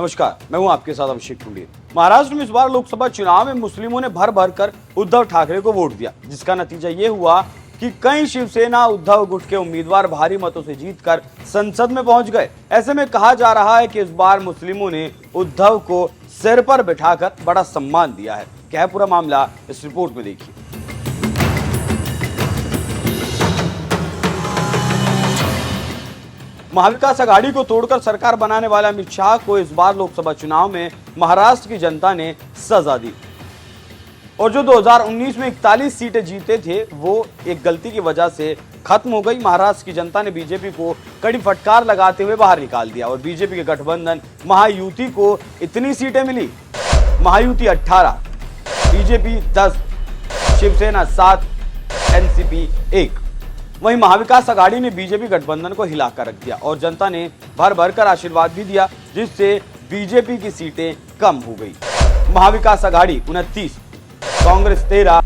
नमस्कार, मैं हूं आपके साथ अभिषेक पंडित। महाराष्ट्र में इस बार लोकसभा चुनाव में मुस्लिमों ने भर भर कर उद्धव ठाकरे को वोट दिया, जिसका नतीजा ये हुआ कि कई शिवसेना उद्धव गुट के उम्मीदवार भारी मतों से जीतकर संसद में पहुंच गए। ऐसे में कहा जा रहा है कि इस बार मुस्लिमों ने उद्धव को सिर पर बिठाकर बड़ा सम्मान दिया है। क्या है पूरा मामला, इस रिपोर्ट में देखिए। महाविकास आघाड़ी को तोड़कर सरकार बनाने वाले अमित शाह को इस बार लोकसभा चुनाव में महाराष्ट्र की जनता ने सजा दी और जो 2019 में 41 सीटें जीते थे वो एक गलती की वजह से खत्म हो गई। महाराष्ट्र की जनता ने बीजेपी को कड़ी फटकार लगाते हुए बाहर निकाल दिया और बीजेपी के गठबंधन महायुति को इतनी सीटें मिली, महायुति 18, बीजेपी 10, शिवसेना 7, एनसीपी 1। वहीं महाविकास आघाड़ी ने बीजेपी गठबंधन को हिलाकर रख दिया और जनता ने भर भर कर आशीर्वाद भी दिया, जिससे बीजेपी की सीटें कम हो गई। महाविकास आघाड़ी 29, कांग्रेस 13,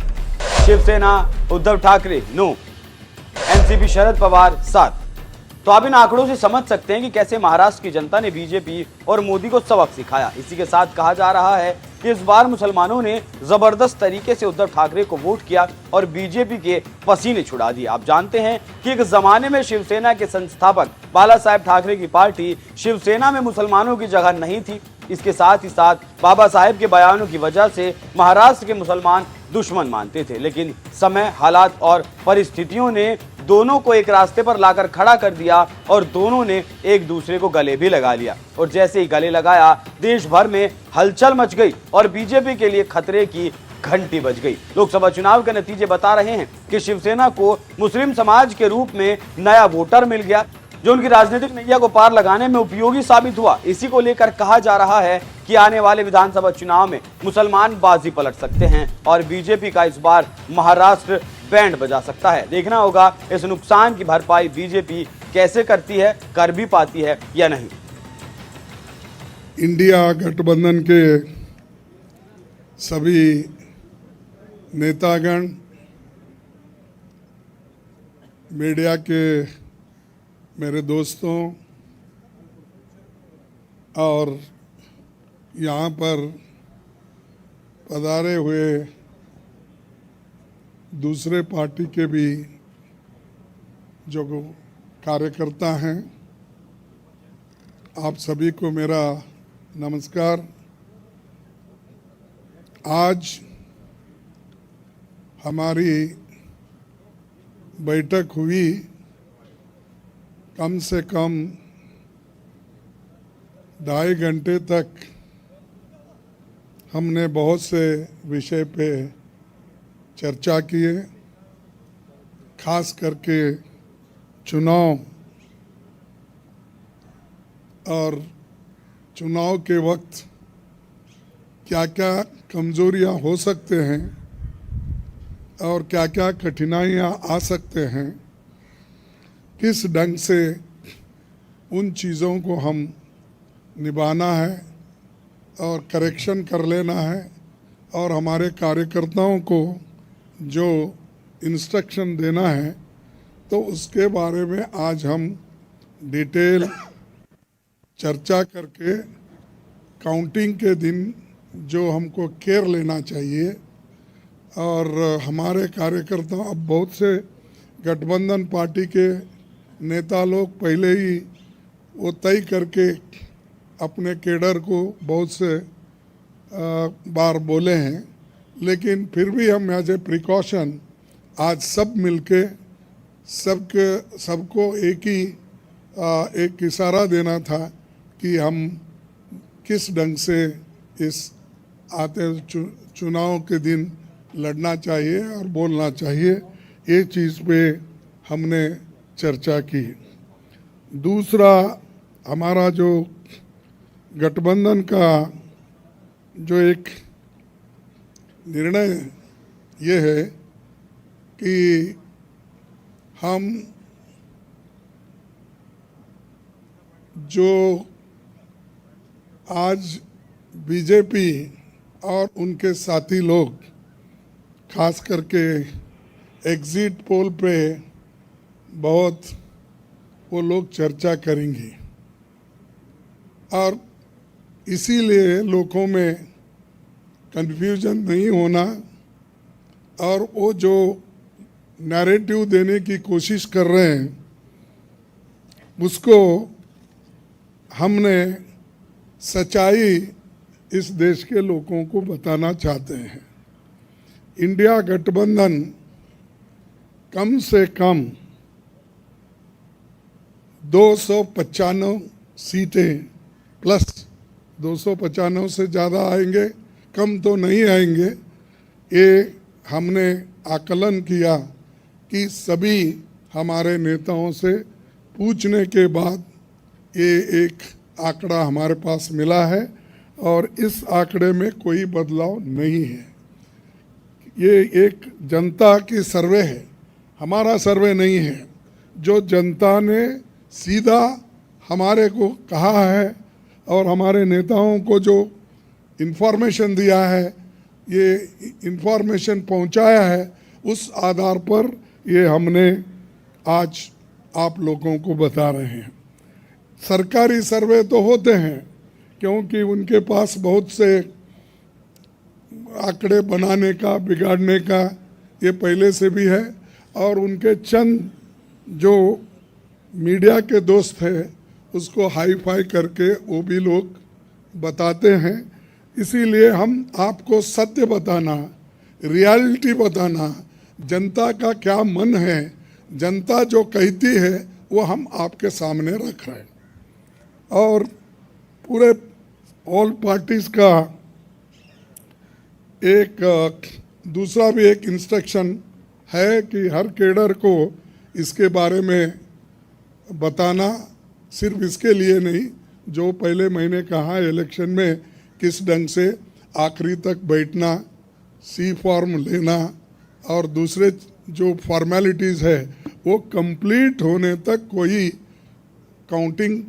शिवसेना उद्धव ठाकरे 9, एनसीपी शरद पवार 7। तो आप इन आंकड़ों से समझ सकते हैं कि कैसे महाराष्ट्र की जनता ने बीजेपी और मोदी को सबक सिखाया। इसी के साथ कहा जा रहा है कि इस बार मुसलमानों ने जबरदस्त तरीके से उद्धव ठाकरे को वोट किया और बीजेपी के पसीने छुड़ा दिए। आप जानते हैं कि एक जमाने में शिवसेना के संस्थापक बाला साहेब ठाकरे की पार्टी शिवसेना में मुसलमानों की जगह नहीं थी। इसके साथ ही साथ बाबा साहेब के बयानों की वजह से महाराष्ट्र के मुसलमान दुश्मन मानते थे, लेकिन समय, हालात और परिस्थितियों ने दोनों को एक रास्ते पर लाकर खड़ा कर दिया और दोनों ने एक दूसरे को गले भी लगा लिया। और जैसे ही गले लगाया, देश भर में हलचल मच गई और बीजेपी के लिए खतरे की घंटी बज गई। लोकसभा चुनाव के नतीजे बता रहे हैं कि शिवसेना को मुस्लिम समाज के रूप में नया वोटर मिल गया, जो उनकी राजनीतिक नैया को पार लगाने में उपयोगी साबित हुआ। इसी को लेकर कहा जा रहा है कि आने वाले विधानसभा चुनाव में मुसलमान बाजी पलट सकते हैं और बीजेपी का इस बार महाराष्ट्र बैंड बजा सकता है। देखना होगा इस नुकसान की भरपाई बीजेपी कैसे करती है, कर भी पाती है या नहीं। इंडिया गठबंधन के सभी नेतागण, मीडिया के मेरे दोस्तों और यहाँ पर पधारे हुए दूसरे पार्टी के भी जो कार्यकर्ता हैं, आप सभी को मेरा नमस्कार। आज हमारी बैठक हुई, कम से कम 2.5 घंटे तक हमने बहुत से विषय पे चर्चा किए, खास करके चुनाव और चुनाव के वक्त क्या क्या कमजोरियां हो सकते हैं और क्या क्या कठिनाइयां आ सकते हैं, किस ढंग से उन चीज़ों को हम निभाना है और करेक्शन कर लेना है और हमारे कार्यकर्ताओं को जो इंस्ट्रक्शन देना है, तो उसके बारे में आज हम डिटेल चर्चा करके काउंटिंग के दिन जो हमको केयर लेना चाहिए और हमारे कार्यकर्ता, अब बहुत से गठबंधन पार्टी के नेता लोग पहले ही वो तय करके अपने केडर को बहुत से बार बोले हैं, लेकिन फिर भी हम एज ए प्रिकॉशन आज सब मिलके सबको एक इशारा देना था कि हम किस ढंग से इस आते चुनाव के दिन लड़ना चाहिए और बोलना चाहिए। ये चीज़ पे हमने चर्चा की। दूसरा, हमारा जो गठबंधन का जो एक निर्णय ये है कि हम जो आज बीजेपी और उनके साथी लोग खास करके एग्जिट पोल पे बहुत वो लोग चर्चा करेंगे और इसीलिए लोगों में कंफ्यूजन नहीं होना और वो जो नैरेटिव देने की कोशिश कर रहे हैं उसको हमने सच्चाई इस देश के लोगों को बताना चाहते हैं। इंडिया गठबंधन कम से कम 295 सीटें प्लस 295 से ज़्यादा आएंगे, कम तो नहीं आएंगे। ये हमने आकलन किया कि सभी हमारे नेताओं से पूछने के बाद ये एक आंकड़ा हमारे पास मिला है और इस आंकड़े में कोई बदलाव नहीं है। ये एक जनता की सर्वे है, हमारा सर्वे नहीं है। जो जनता ने सीधा हमारे को कहा है और हमारे नेताओं को जो इन्फॉर्मेशन दिया है, ये इन्फॉर्मेशन पहुंचाया है, उस आधार पर ये हमने आज आप लोगों को बता रहे हैं। सरकारी सर्वे तो होते हैं क्योंकि उनके पास बहुत से आंकड़े बनाने का, बिगाड़ने का ये पहले से भी है और उनके चंद जो मीडिया के दोस्त हैं उसको हाई फाई करके वो भी लोग बताते हैं। इसीलिए हम आपको सत्य बताना, रियलिटी बताना, जनता का क्या मन है, जनता जो कहती है वो हम आपके सामने रख रहे हैं। और पूरे ऑल पार्टीज का एक दूसरा भी एक इंस्ट्रक्शन है कि हर कैडर को इसके बारे में बताना, सिर्फ इसके लिए नहीं, जो पहले मैंने कहा इलेक्शन में किस ढंग से आखिरी तक बैठना, सी फॉर्म लेना और दूसरे जो फॉर्मेलिटीज़ है वो कंप्लीट होने तक कोई काउंटिंग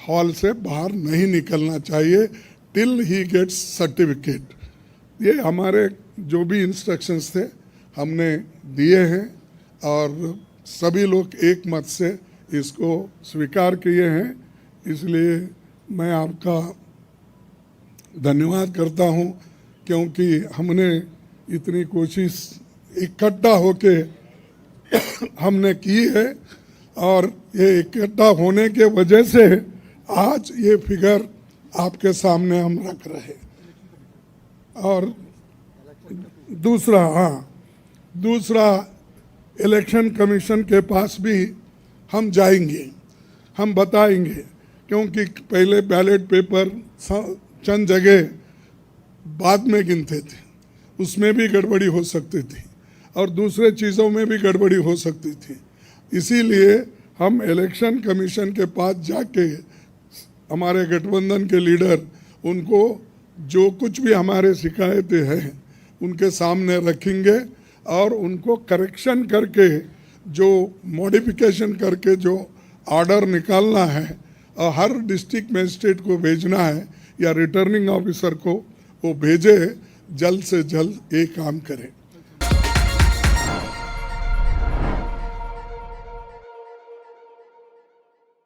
हॉल से बाहर नहीं निकलना चाहिए टिल ही गेट्स सर्टिफिकेट। ये हमारे जो भी इंस्ट्रक्शंस थे हमने दिए हैं और सभी लोग एक मत से इसको स्वीकार किए हैं। इसलिए मैं आपका धन्यवाद करता हूं क्योंकि हमने इतनी कोशिश इकट्ठा होके हमने की है और ये इकट्ठा होने के वजह से आज ये फिगर आपके सामने हम रख रहे हैं। और दूसरा इलेक्शन कमीशन के पास भी हम जाएंगे, हम बताएंगे क्योंकि पहले बैलेट पेपर चंद जगह बाद में गिनते थे, उसमें भी गड़बड़ी हो सकती थी और दूसरे चीज़ों में भी गड़बड़ी हो सकती थी। इसीलिए हम इलेक्शन कमीशन के पास जाके हमारे गठबंधन के लीडर उनको जो कुछ भी हमारे शिकायतें हैं उनके सामने रखेंगे और उनको करेक्शन करके, जो मॉडिफिकेशन करके जो ऑर्डर निकालना है और हर डिस्ट्रिक्ट मजिस्ट्रेट को भेजना है या रिटर्निंग ऑफिसर को वो भेजे, जल्द से जल्द ये काम करें।